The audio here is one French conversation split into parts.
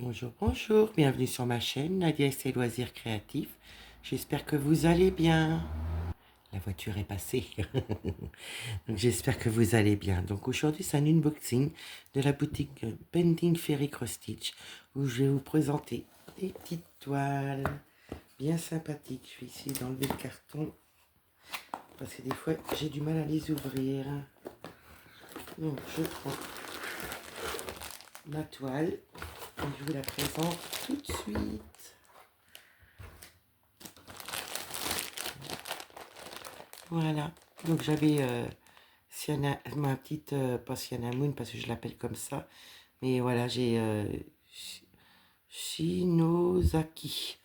Bonjour, bonjour, bienvenue sur ma chaîne Nadia et ses loisirs créatifs. J'espère que vous allez bien. La voiture est passée. Donc j'espère que vous allez bien. Donc aujourd'hui c'est un unboxing de la boutique Bending Fairy Cross Stitch où je vais vous présenter des petites toiles bien sympathiques. Je vais essayer d'enlever le carton parce que des fois j'ai du mal à les ouvrir. Donc je prends ma toile et je vous la présente tout de suite. Voilà, donc j'avais ma petite, pas Sienna Moon parce que je l'appelle comme ça, mais voilà, j'ai Shinozaki.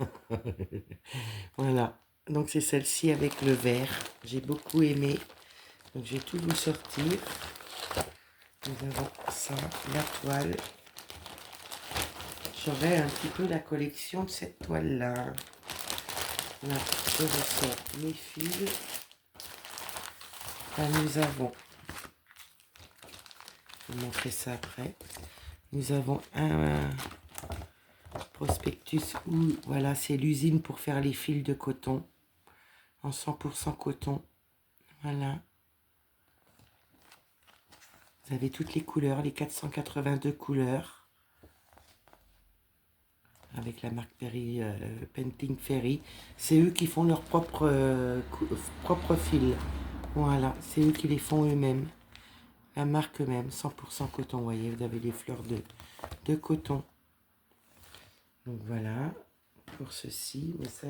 Voilà, donc c'est celle-ci avec le vert, j'ai beaucoup aimé, donc je vais tout vous sortir. Nous avons ça, la toile. J'aurais un petit peu la collection de cette toile-là. Là, je ressors mes fils. Là, nous avons, je vais vous montrer ça après. Nous avons un prospectus où, voilà, c'est l'usine pour faire les fils de coton, en 100% coton. Voilà. Vous avez toutes les couleurs, les 482 couleurs. Avec la marque Perry, Painting Ferry. C'est eux qui font leur propre fil. Voilà, c'est eux qui les font eux-mêmes. La marque eux-mêmes, 100% coton. Vous voyez, vous avez les fleurs de coton. Donc voilà, pour ceci. Mais ça,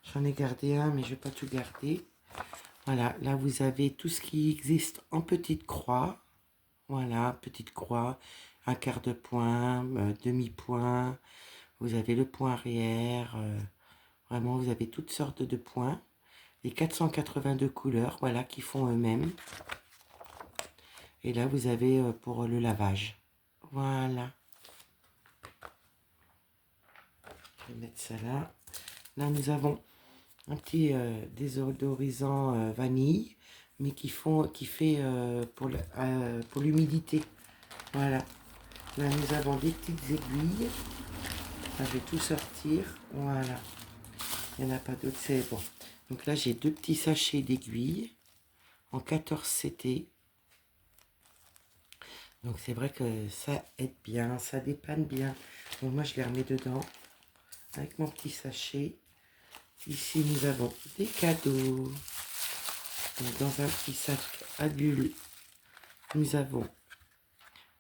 j'en ai gardé un, mais je ne vais pas tout garder. Voilà, là vous avez tout ce qui existe en petite croix. Voilà, petite croix, un quart de point, demi-point. Vous avez le point arrière. Vraiment, vous avez toutes sortes de points. Les 482 couleurs, voilà, qui font eux-mêmes. Et là, vous avez pour le lavage. Voilà. Je vais mettre ça là. Là, nous avons un petit désodorisant vanille, mais qui fait pour l'humidité. Voilà. Là, nous avons des petites aiguilles. Là, je vais tout sortir. Voilà. Il n'y en a pas d'autres, c'est bon. Donc là, j'ai deux petits sachets d'aiguilles en 14 CT. Donc c'est vrai que ça aide bien, ça dépanne bien. Donc moi, je les remets dedans avec mon petit sachet. Ici, nous avons des cadeaux. Donc, dans un petit sac à bulles, nous avons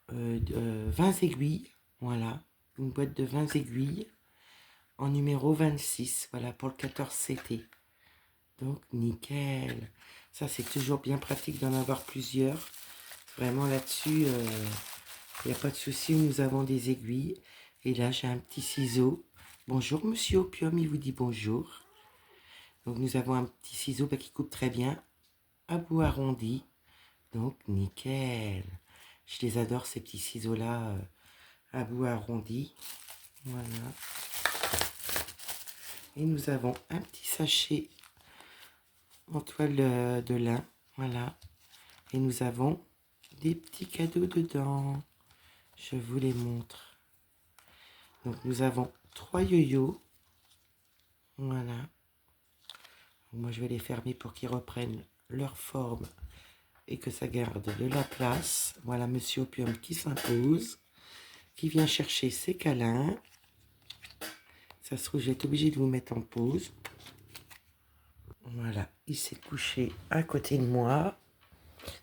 20 aiguilles. Voilà, une boîte de 20 aiguilles en numéro 26. Voilà, pour le 14 CT. Donc, nickel. Ça, c'est toujours bien pratique d'en avoir plusieurs. Vraiment, là-dessus, il n'y a pas de souci. Nous avons des aiguilles. Et là, j'ai un petit ciseau. Bonjour, monsieur Opium, il vous dit bonjour. Donc, nous avons un petit ciseau qui coupe très bien. À bout arrondi. Donc, nickel. Je les adore, ces petits ciseaux-là, à bout arrondi. Voilà. Et nous avons un petit sachet en toile de lin. Voilà. Et nous avons des petits cadeaux dedans. Je vous les montre. Donc, nous avons 3 yo-yo. Voilà. Moi, je vais les fermer pour qu'ils reprennent leur forme et que ça garde de la place. Voilà, monsieur Opium qui s'impose, qui vient chercher ses câlins. Ça se trouve, je vais être obligée de vous mettre en pause. Voilà, il s'est couché à côté de moi.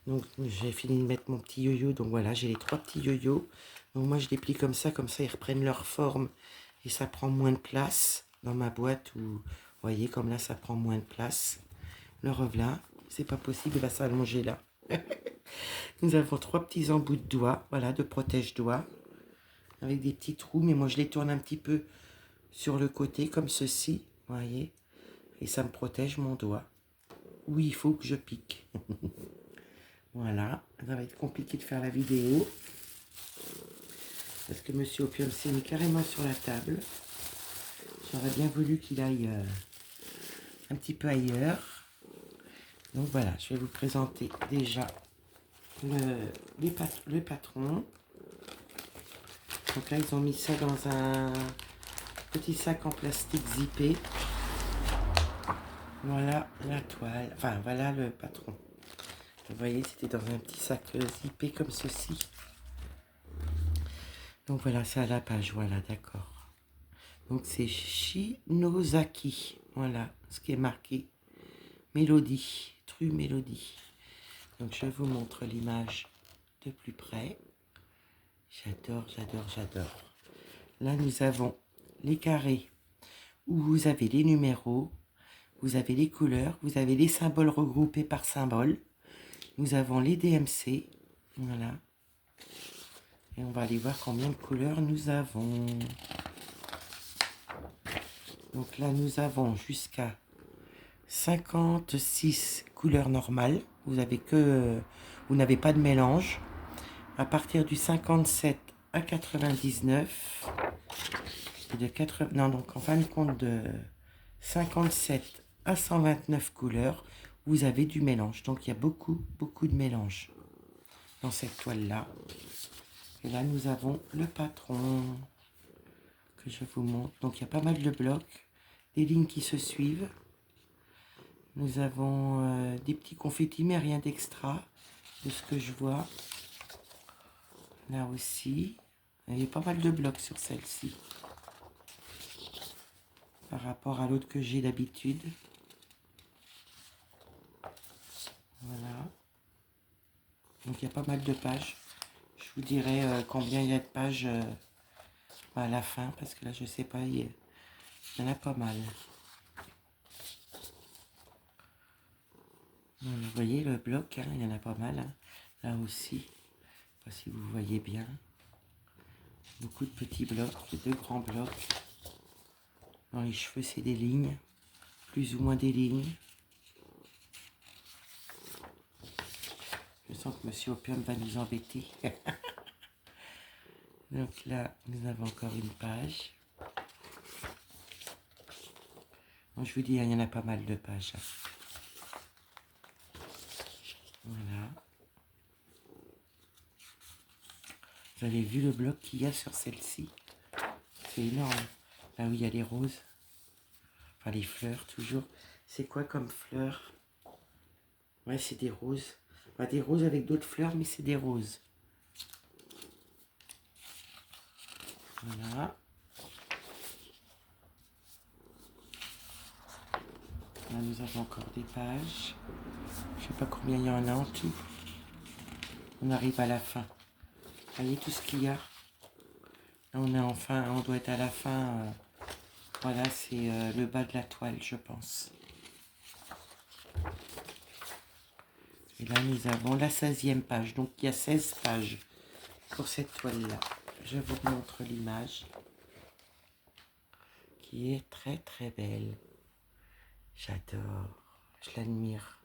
Donc, j'ai fini de mettre mon petit yo-yo. Donc, voilà, j'ai les 3 petits yo-yo. Donc, moi, je les plie comme ça ils reprennent leur forme. Et ça prend moins de place dans ma boîte. Vous voyez, comme là, ça prend moins de place. Le revoilà, c'est pas possible, il va s'allonger là. Nous avons 3 petits embouts de doigts, voilà, de protège-doigts. Avec des petits trous, mais moi, je les tourne un petit peu sur le côté, comme ceci, vous voyez. Et ça me protège mon doigt. Oui, il faut que je pique. Voilà, ça va être compliqué de faire la vidéo. Parce que monsieur Opium s'est mis carrément sur la table. J'aurais bien voulu qu'il aille un petit peu ailleurs. Donc voilà, je vais vous présenter déjà le patron. Donc là, ils ont mis ça dans un petit sac en plastique zippé. Voilà la toile. Enfin, voilà le patron. Vous voyez, c'était dans un petit sac zippé comme ceci. Donc voilà, c'est à la page. Voilà, d'accord. Donc c'est Shinozaki. Voilà ce qui est marqué. Mélodie. True Mélodie. Donc je vous montre l'image de plus près. J'adore, j'adore, j'adore. Là, nous avons les carrés où vous avez les numéros, vous avez les couleurs, vous avez les symboles regroupés par symbole. Nous avons les DMC. Voilà. Et on va aller voir combien de couleurs nous avons. Donc là, nous avons jusqu'à 56 couleurs normales. Vous n'avez pas de mélange. À partir du 57 à 99, et de 80, non, donc en fin de compte de 57 à 129 couleurs, vous avez du mélange. Donc il y a beaucoup, beaucoup de mélange dans cette toile-là. Et là, nous avons le patron que je vous montre. Donc il y a pas mal de blocs, des lignes qui se suivent. Nous avons des petits confettis, mais rien d'extra, de ce que je vois. Là aussi, il y a pas mal de blocs sur celle-ci, par rapport à l'autre que j'ai d'habitude. Voilà. Donc il y a pas mal de pages. Je vous dirai combien il y a de pages à la fin, parce que là, je sais pas, il y en a pas mal. Vous voyez le bloc, hein, il y en a pas mal. Hein. Là aussi, je sais pas si vous voyez bien. Beaucoup de petits blocs, de grands blocs. Dans les cheveux, c'est des lignes, plus ou moins des lignes. Je sens que Monsieur Opium va nous embêter. Donc là, nous avons encore une page. Bon, je vous dis, il y en a pas mal de pages. Voilà. Vous avez vu le bloc qu'il y a sur celle-ci? C'est énorme. Là où il y a les roses. Enfin, les fleurs, toujours. C'est quoi comme fleurs? Ouais, c'est des roses. Enfin, des roses avec d'autres fleurs, mais c'est des roses. Voilà. Là, nous avons encore des pages. Je ne sais pas combien il y en a en tout. On arrive à la fin. Vous voyez tout ce qu'il y a. Là, on doit être à la fin. Voilà, c'est le bas de la toile, je pense. Et là, nous avons la 16e page. Donc, il y a 16 pages pour cette toile-là. Je vous montre l'image qui est très, très belle. J'adore. Je l'admire.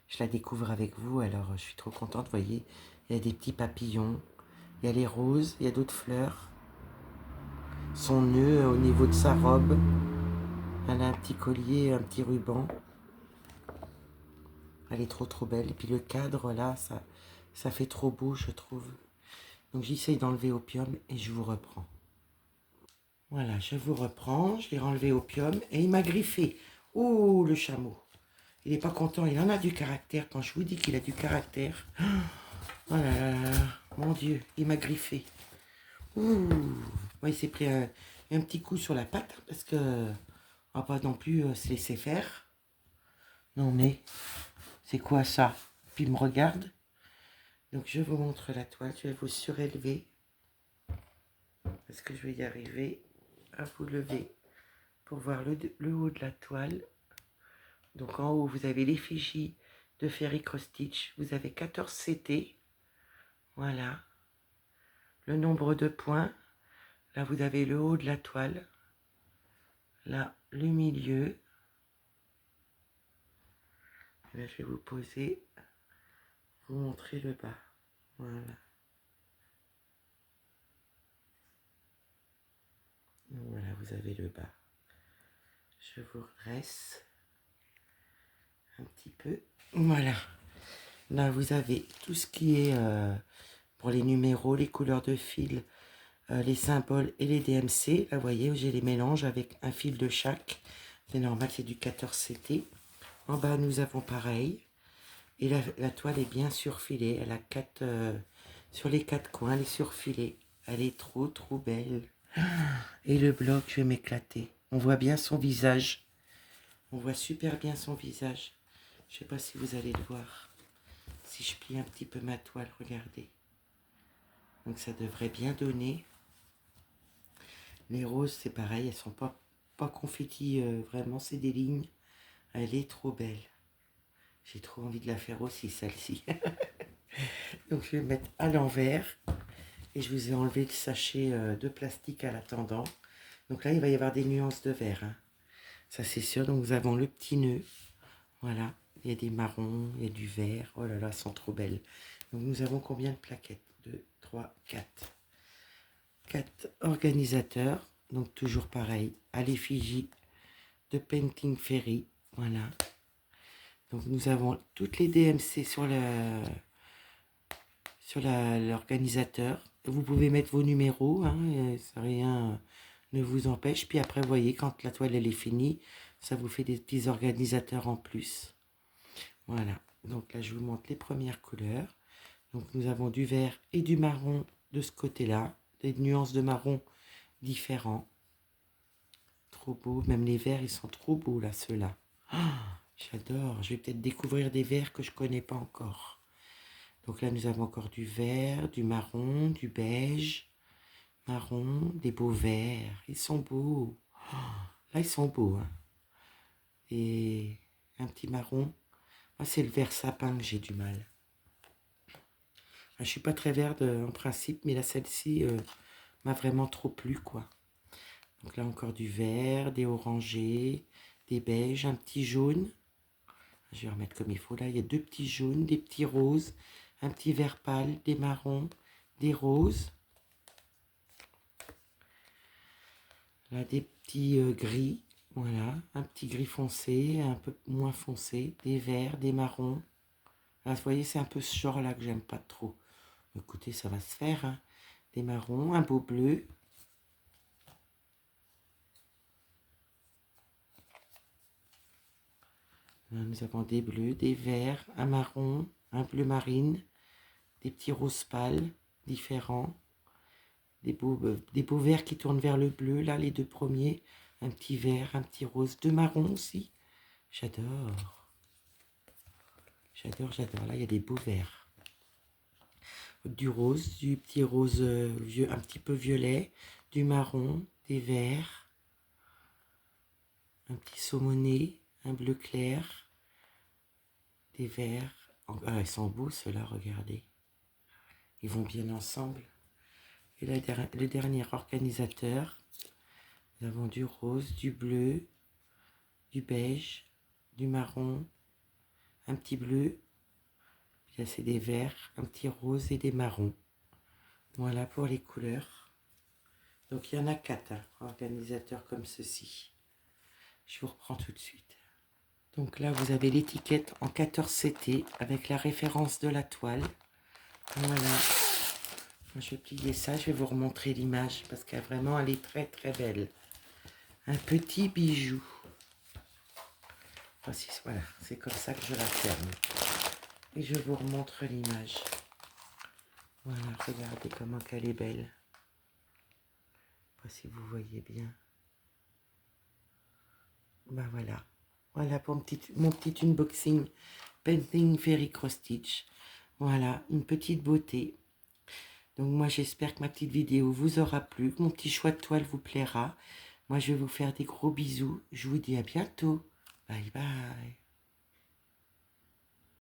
Je la découvre avec vous, alors je suis trop contente. Vous voyez, il y a des petits papillons. Il y a les roses, il y a d'autres fleurs. Son nœud au niveau de sa robe. Elle a un petit collier, un petit ruban. Elle est trop trop belle. Et puis le cadre là, ça fait trop beau, je trouve. Donc j'essaye d'enlever Opium et je vous reprends. Voilà, je vous reprends. Je l'ai enlevé Opium et il m'a griffé. Oh, le chameau. Il n'est pas content, il en a du caractère. Quand je vous dis qu'il a du caractère. Oh là là là, mon Dieu, il m'a griffé. Ouh. Moi, il s'est pris un petit coup sur la patte parce que on va pas non plus se laisser faire. Non mais, c'est quoi ça? Puis il me regarde. Donc je vous montre la toile, je vais vous surélever. Est-ce que je vais y arriver à vous lever pour voir le haut de la toile? Donc en haut, vous avez l'effigie de Ferry Cross Stitch. Vous avez 14 CT. Voilà. Le nombre de points. Là, vous avez le haut de la toile. Là, le milieu. Et là, je vais vous poser, vous montrer le bas. Voilà. Donc, voilà, vous avez le bas. Je vous redresse un petit peu. Voilà. Là, vous avez tout ce qui est pour les numéros, les couleurs de fil, les symboles et les DMC. Là, vous voyez, j'ai les mélanges avec un fil de chaque. C'est normal, c'est du 14CT. En bas, nous avons pareil. Et la toile est bien surfilée. Elle a 4... sur les 4 coins, elle est surfilée. Elle est trop, trop belle. Et le bloc, je vais m'éclater. On voit bien son visage. On voit super bien son visage. Je sais pas si vous allez le voir. Si je plie un petit peu ma toile, regardez. Donc ça devrait bien donner. Les roses, c'est pareil, elles sont pas confettis, vraiment, c'est des lignes. Elle est trop belle. J'ai trop envie de la faire aussi, celle-ci. Donc je vais mettre à l'envers. Et je vous ai enlevé le sachet de plastique à l'attendant. Donc là, il va y avoir des nuances de vert, hein. Ça, c'est sûr. Donc nous avons le petit nœud. Voilà. Il y a des marrons, il y a du vert. Oh là là, elles sont trop belles. Donc nous avons combien de plaquettes? 2, 3, 4. 4 organisateurs. Donc toujours pareil. À l'effigie de Painting Ferry. Voilà. Donc nous avons toutes les DMC sur l'organisateur. Vous pouvez mettre vos numéros, hein, ça, rien ne vous empêche. Puis après, vous voyez, quand la toile elle est finie, ça vous fait des petits organisateurs en plus. Voilà. Donc là, je vous montre les premières couleurs. Donc nous avons du vert et du marron de ce côté-là. Des nuances de marron différents. Trop beau. Même les verts, ils sont trop beaux là, ceux-là. Oh, j'adore. Je vais peut-être découvrir des verts que je connais pas encore. Donc là, nous avons encore du vert, du marron, du beige, marron, des beaux verts. Ils sont beaux. Oh, là, ils sont beaux, hein. Et un petit marron. Moi, c'est le vert sapin que j'ai du mal. Je suis pas très verte en principe, mais là, celle-ci m'a vraiment trop plu, quoi. Donc là, encore du vert, des orangés, des beiges, un petit jaune. Je vais remettre comme il faut. Là, il y a 2 petits jaunes, des petits roses, un petit vert pâle, des marrons, des roses. Là, des petits gris. Voilà, un petit gris foncé, un peu moins foncé, des verts, des marrons. Là, vous voyez, c'est un peu ce genre-là que j'aime pas trop. Écoutez, ça va se faire, hein. Des marrons, un beau bleu. Là, nous avons des bleus, des verts, un marron, un bleu marine, des petits roses pâles différents, des beaux verts qui tournent vers le bleu, là, les 2 premiers, un petit vert, un petit rose, 2 marrons aussi. J'adore. J'adore, j'adore. Là, il y a des beaux verts. Du rose, du petit rose un petit peu violet, du marron, des verts, un petit saumoné, un bleu clair, des verts. Ah, ils sont beaux ceux-là, regardez. Ils vont bien ensemble. Et là, le dernier organisateur, nous avons du rose, du bleu, du beige, du marron, un petit bleu. Là, c'est des verts, un petit rose et des marrons. Voilà pour les couleurs. Donc, il y en a 4, hein, organisateurs comme ceci. Je vous reprends tout de suite. Donc là, vous avez l'étiquette en 14CT avec la référence de la toile. Voilà. Je vais plier ça, je vais vous remontrer l'image parce qu'elle vraiment, elle est très très belle. Un petit bijou. Voici, voilà, c'est comme ça que je la ferme. Et je vous remontre l'image. Voilà, regardez comment qu'elle est belle. Je sais pas si vous voyez bien. Ben voilà. Voilà pour mon petit unboxing Painting Ferry Cross Stitch. Voilà, une petite beauté. Donc moi j'espère que ma petite vidéo vous aura plu, que mon petit choix de toile vous plaira. Moi je vais vous faire des gros bisous. Je vous dis à bientôt. Bye bye.